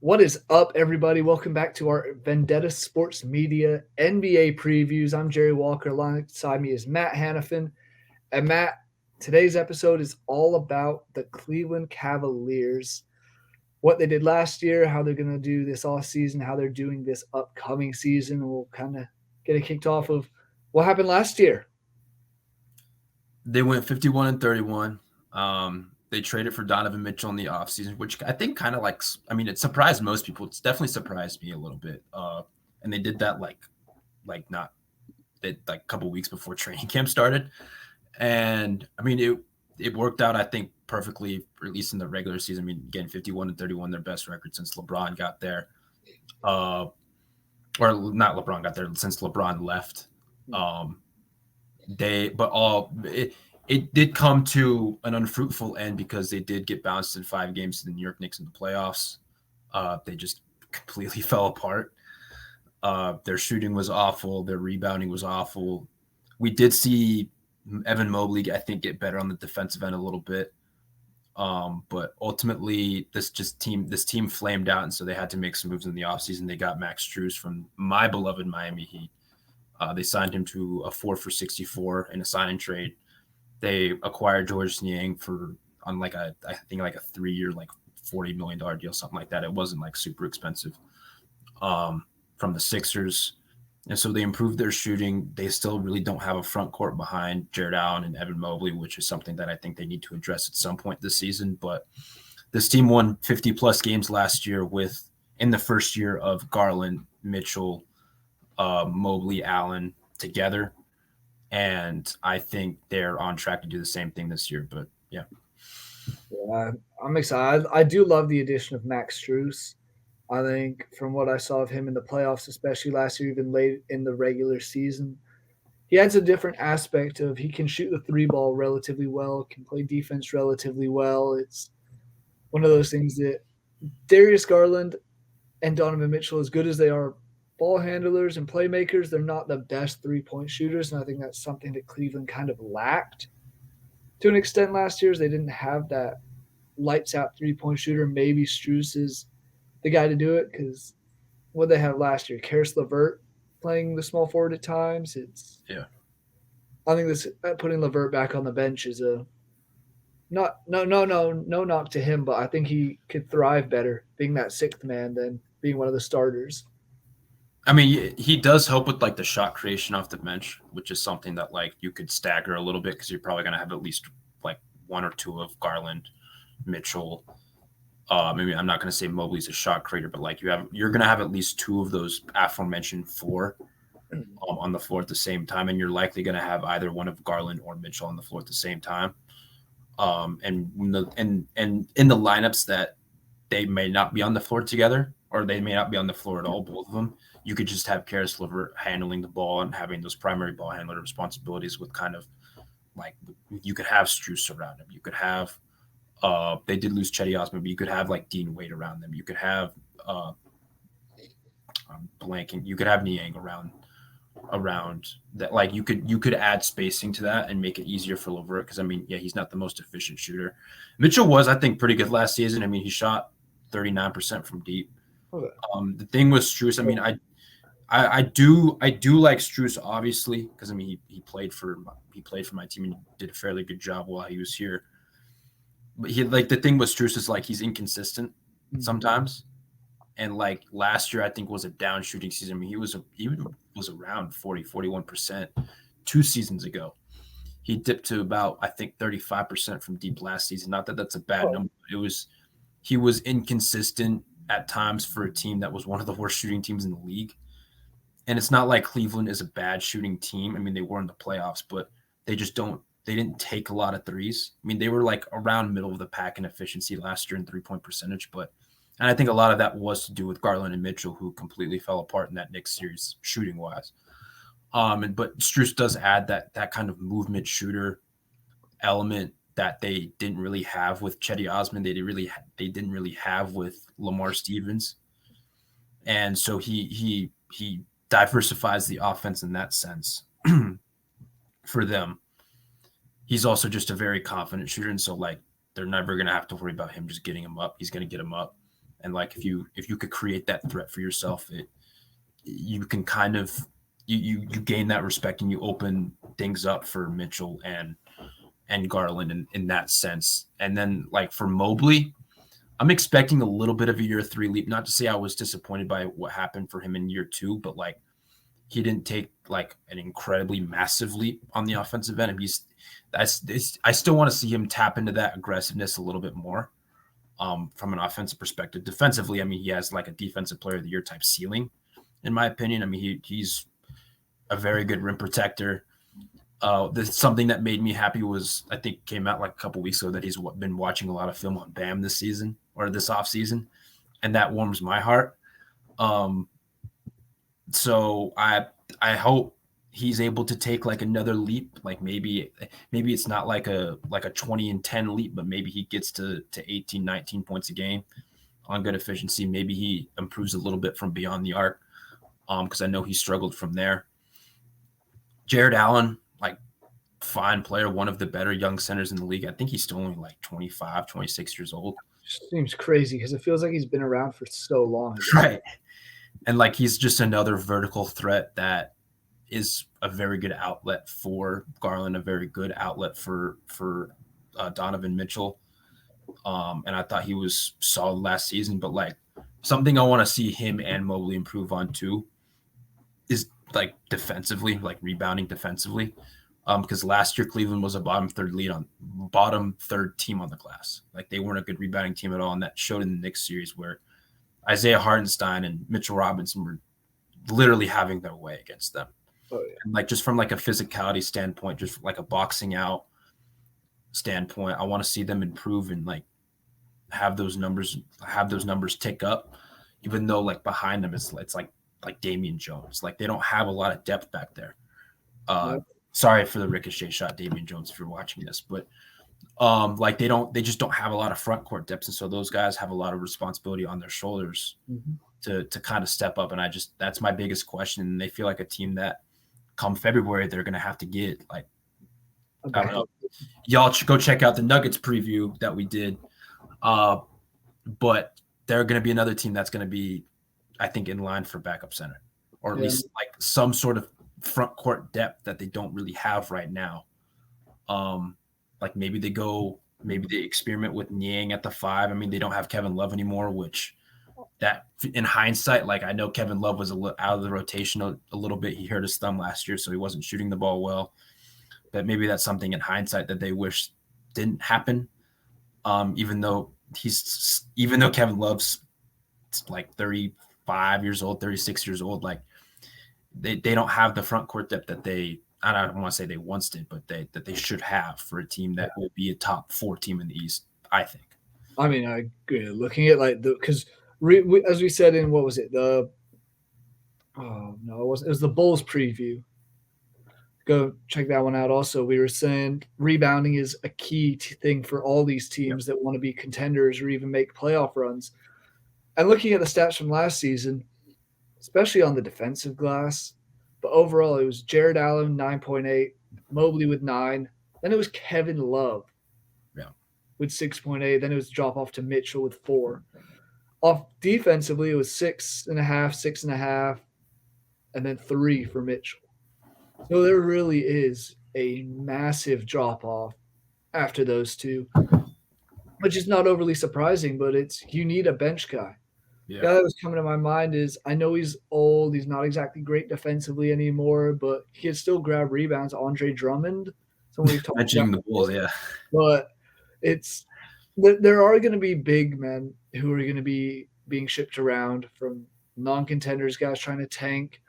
What is up, everybody? Welcome back to our Vendetta Sports Media NBA previews. I'm Jerry Walker. Alongside me is Matt Hanifan. And Matt, today's episode is all about the Cleveland Cavaliers, what they did last year, how they're going to do this offseason, how they're doing this upcoming season. And we'll kind of get it kicked off of what happened last year. They went 51 and 31. They traded for Donovan Mitchell in the offseason, which I think kind of it surprised most people. It's definitely surprised me a little bit. And they did that a couple weeks before training camp started. And I mean, it worked out, I think, perfectly, or at least in the regular season. I mean, again, 51 and 31, their best record since LeBron got there. Or not LeBron got there, since LeBron left. It did come to an unfruitful end because they did get bounced in 5 games to the New York Knicks in the playoffs. They just completely fell apart. Their shooting was awful. Their rebounding was awful. We did see Evan Mobley, I think, get better on the defensive end a little bit. But ultimately, this team flamed out, and so they had to make some moves in the offseason. They got Max Strus from my beloved Miami Heat. They signed him to a 4 for $64 in a sign-and trade. They acquired Georges Niang on a 3-year, $40 million deal, something like that. It wasn't super expensive from the Sixers. And so they improved their shooting. They still really don't have a front court behind Jared Allen and Evan Mobley, which is something that I think they need to address at some point this season. But this team won 50-plus games last year in the first year of Garland, Mitchell, Mobley, Allen together. And I think they're on track to do the same thing this year. But, yeah. Yeah, I'm excited. I do love the addition of Max Strus. I think from what I saw of him in the playoffs, especially last year, even late in the regular season, he adds a different aspect of he can shoot the 3 ball relatively well, can play defense relatively well. It's one of those things that Darius Garland and Donovan Mitchell, as good as they are ball handlers and playmakers, they're not the best 3-point shooters, and I think that's something that Cleveland kind of lacked to an extent last year. Is they didn't have that lights out 3-point shooter. Maybe Strus is the guy to do it because what they have last year, Karis LeVert playing the small forward at times. I think this putting LeVert back on the bench is no knock to him, but I think he could thrive better being that 6th man than being one of the starters. I mean, he does help with the shot creation off the bench, which is something that you could stagger a little bit because you're probably going to have at least 1 or 2 of Garland, Mitchell. Maybe I'm not going to say Mobley's a shot creator, but you're going to have at least 2 of those aforementioned 4 on the floor at the same time, and you're likely going to have either one of Garland or Mitchell on the floor at the same time. And in the lineups that they may not be on the floor together, or they may not be on the floor at all, both of them, you could just have Karis LeVert handling the ball and having those primary ball handler responsibilities with you could have Strus around him. You could have they did lose Cedi Osman, but you could have Dean Wade around them. You could have I'm blanking. You could have Niang around that. You could add spacing to that and make it easier for LeVert because he's not the most efficient shooter. Mitchell was, I think, pretty good last season. He shot 39% from deep. Okay. The thing with Strus, I do like Strus obviously because he played for my team and did a fairly good job while he was here. But the thing with Strus is he's inconsistent sometimes, and last year I think was a down shooting season. He was around 40-41% 2 seasons ago. He dipped to about I think 35% from deep last season. Not that that's a bad number. He was inconsistent at times for a team that was one of the worst shooting teams in the league. And it's not like Cleveland is a bad shooting team. They were in the playoffs, but they didn't take a lot of threes. They were around middle of the pack in efficiency last year in 3-point percentage, and I think a lot of that was to do with Garland and Mitchell, who completely fell apart in that Knicks series shooting wise. But Strus does add that kind of movement shooter element that they didn't really have with Cedi Osman. They didn't really have with Lamar Stevens. And so he diversifies the offense in that sense for them. He's also just a very confident shooter. And so they're never going to have to worry about him just getting him up. He's going to get him up. And like if you could create that threat for yourself, you can kind of you gain that respect and you open things up for Mitchell and Garland in that sense. And then like for Mobley, I'm expecting a little bit of a year 3 leap. Not to say I was disappointed by what happened for him in year 2, but like he didn't take like an incredibly massive leap on the offensive end. And I still want to see him tap into that aggressiveness a little bit more from an offensive perspective. Defensively, I mean, he has like a defensive player of the year type ceiling, in my opinion. I mean, he's a very good rim protector. Something that made me happy was, I think came out like a couple weeks ago, that he's been watching a lot of film on Bam this season or this offseason, and that warms my heart. So I hope he's able to take like another leap. Like maybe it's not like a 20 and 10 leap, but maybe he gets to 18, 19 points a game on good efficiency. Maybe he improves a little bit from beyond the arc, because I know he struggled from there. Jared Allen, like fine player, one of the better young centers in the league. I think he's still only like 25, 26 years old. Seems crazy because it feels like he's been around for so long. Right. And like he's just another vertical threat that is a very good outlet for Garland, a very good outlet for Donovan Mitchell. And I thought he was solid last season, but like something I want to see him and Mobley improve on too is like defensively, like rebounding defensively. Because last year Cleveland was a bottom third team on the glass. Like they weren't a good rebounding team at all, and that showed in the Knicks series where Isaiah Hartenstein and Mitchell Robinson were literally having their way against them. Oh, yeah. And like just from like a physicality standpoint, just like a boxing out standpoint, I want to see them improve and like have those numbers tick up, even though like behind them it's like Damian Jones. Like they don't have a lot of depth back there. Sorry for the ricochet shot, Damian Jones, if you're watching this, but like they just don't have a lot of front court depth, and so those guys have a lot of responsibility on their shoulders to kind of step up. And that's my biggest question. And they feel like a team that come February they're going to have to get like, I don't know. Y'all go check out the Nuggets preview that we did, but they're going to be another team that's going to be, I think, in line for backup center, or at least like some sort of front court depth that they don't really have right now. Like maybe they experiment with Niang at the 5. I mean, they don't have Kevin Love anymore, which that in hindsight, like I know Kevin Love was out of the rotation a little bit. He hurt his thumb last year, so he wasn't shooting the ball well. But maybe that's something in hindsight that they wish didn't happen. Even though Kevin Love's like 35 years old, 36 years old, like they don't have the front court depth that I don't want to say they once did, but that they should have for a team that will be a top 4 team in the East, I think. I mean, I agree. Looking at like because as we said in what was it it was the Bulls preview. Go check that one out. Also, we were saying rebounding is a key thing for all these teams that want to be contenders or even make playoff runs. And looking at the stats from last season, especially on the defensive glass, but overall it was Jared Allen 9.8, Mobley with 9, then it was Kevin Love with 6.8, then it was drop off to Mitchell with 4. Off defensively, it was 6.5, 6.5, and then 3 for Mitchell. So there really is a massive drop off after those two, which is not overly surprising, but you need a bench guy. Yeah. The guy that was coming to my mind is, I know he's old, he's not exactly great defensively anymore, but he can still grab rebounds. Andre Drummond, someone we've talked mentioning the Bulls, yeah. But there are going to be big men who are going to be being shipped around, from non-contenders, guys trying to tank,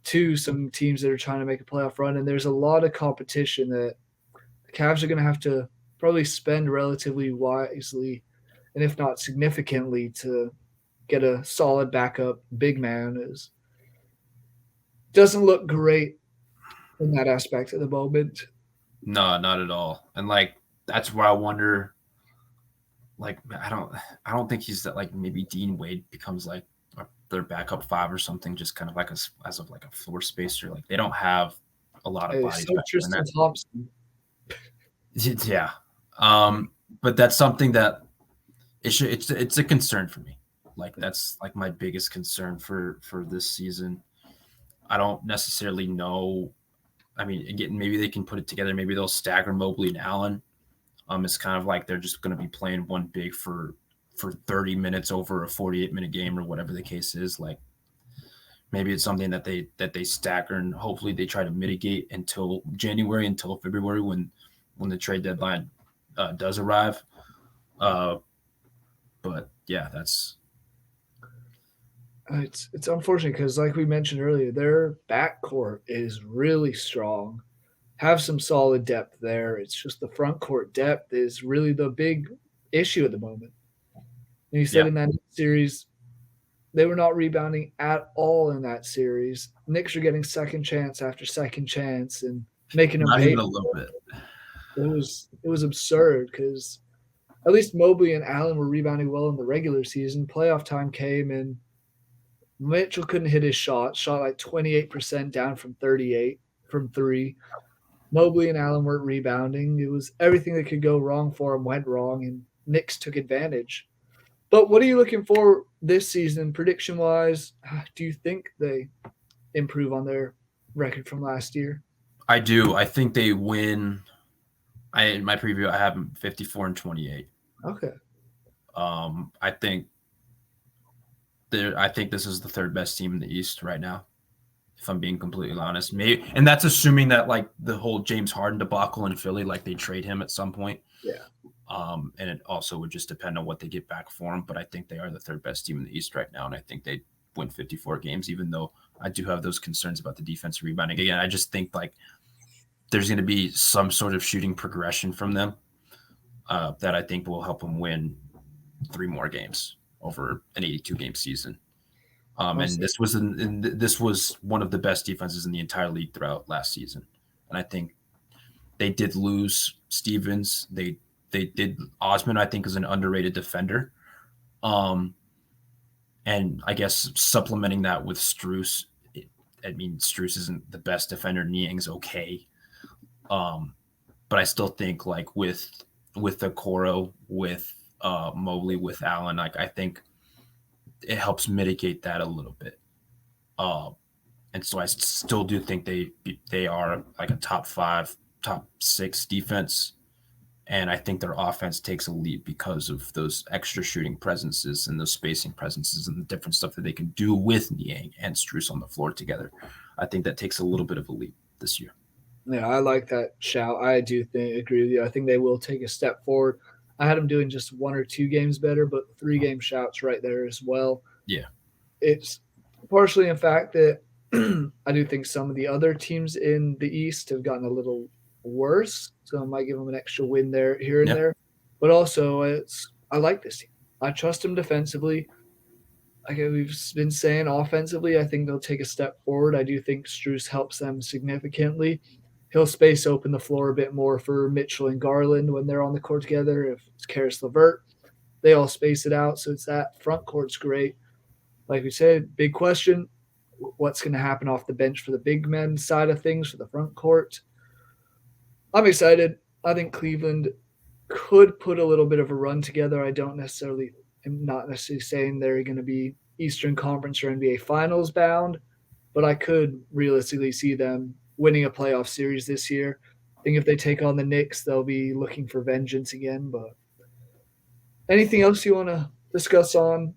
to some teams that are trying to make a playoff run. And there's a lot of competition that the Cavs are going to have to probably spend relatively wisely, and if not significantly, to get a solid backup big man. Doesn't look great in that aspect at the moment. No, not at all. And like that's where I wonder. Like I don't think he's that. Like maybe Dean Wade becomes like their backup 5 or something, just kind of like as of like a floor spacer. Like they don't have a lot of bodies. Tristan Thompson. Yeah, but that's something that it's a concern for me. Like that's like my biggest concern for this season. I don't necessarily know. I mean, again, maybe they can put it together. Maybe they'll stagger Mobley and Allen. It's kind of like they're just going to be playing one big for 30 minutes over a 48-minute game or whatever the case is. Like maybe it's something that they stagger and hopefully they try to mitigate until January, until February when the trade deadline does arrive. But yeah, that's it's unfortunate because, like we mentioned earlier, their backcourt is really strong. Have some solid depth there. It's just the front court depth is really the big issue at the moment. And you said in that series, they were not rebounding at all in that series. Knicks are getting second chance after second chance and making them not pay. even a little bit. It was absurd because at least Mobley and Allen were rebounding well in the regular season. Playoff time came and Mitchell couldn't hit his shot like 28% down from 38 from three. Mobley and Allen weren't rebounding. It was everything that could go wrong for them went wrong, and Knicks took advantage. But what are you looking for this season, prediction-wise? Do you think they improve on their record from last year? I do. I think they win. In my preview, I have them 54-28. Okay. I think this is the third best team in the East right now, if I'm being completely honest. Maybe, and that's assuming that like the whole James Harden debacle in Philly, like they trade him at some point. Yeah. And it also would just depend on what they get back for him. But I think they are the third best team in the East right now, and I think they win 54 games, even though I do have those concerns about the defensive rebounding. Again, I just think like there's going to be some sort of shooting progression from them that I think will help them win 3 more games over an 82-game season. And this was one of the best defenses in the entire league throughout last season. And I think they did lose Stevens. They did Osman, I think, is an underrated defender. And I guess supplementing that with Strus, Strus isn't the best defender. Niang's okay. But I still think like with Okoro, with Mobley, with Allen, like I think it helps mitigate that a little bit. And so I still do think they are like a top 5, top 6 defense. And I think their offense takes a leap because of those extra shooting presences and those spacing presences and the different stuff that they can do with Niang and Strus on the floor together. I think that takes a little bit of a leap this year. Yeah, I like that shout. I do agree with you. I think they will take a step forward. I had them doing just 1 or 2 games better, but 3-game shouts right there as well. Yeah. It's partially in fact that I do think some of the other teams in the East have gotten a little worse, so I might give them an extra win there, here and there. But also, I like this team. I trust them defensively. Like we've been saying, offensively, I think they'll take a step forward. I do think Strus helps them significantly. He'll space open the floor a bit more for Mitchell and Garland when they're on the court together. If it's Karis LeVert, they all space it out. So it's that front court's great. Like we said, big question, what's going to happen off the bench for the big men side of things for the front court? I'm excited. I think Cleveland could put a little bit of a run together. I'm not necessarily saying they're going to be Eastern Conference or NBA Finals bound, but I could realistically see them winning a playoff series this year. I think if they take on the Knicks, they'll be looking for vengeance again. But anything else you want to discuss on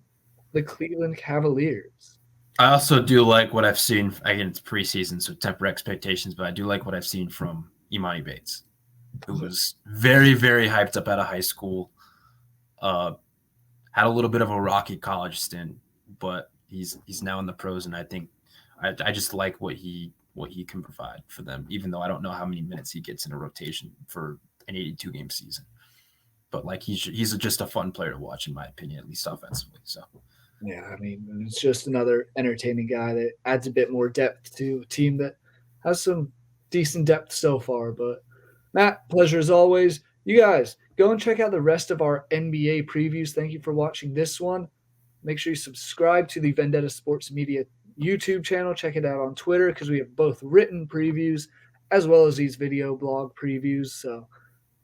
the Cleveland Cavaliers? I also do like what I've seen. Again, it's preseason, so temper expectations, but I do like what I've seen from Imani Bates, who was very, very hyped up out of high school. Had a little bit of a rocky college stint, but he's now in the pros, and I think I just like what he can provide for them, even though I don't know how many minutes he gets in a rotation for an 82-game season. But like he's just a fun player to watch, in my opinion, at least offensively. So. Yeah, I mean, it's just another entertaining guy that adds a bit more depth to a team that has some decent depth so far. But Matt, pleasure as always. You guys, go and check out the rest of our NBA previews. Thank you for watching this one. Make sure you subscribe to the Vendetta Sports Media YouTube channel. Check it out on Twitter because we have both written previews as well as these video blog previews. So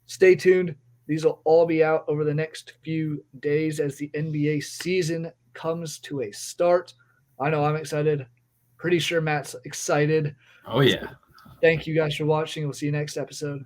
stay tuned. These will all be out over the next few days as the NBA season comes to a start. I know I'm excited. Pretty sure Matt's excited. Oh yeah. Thank you guys for watching. We'll see you next episode.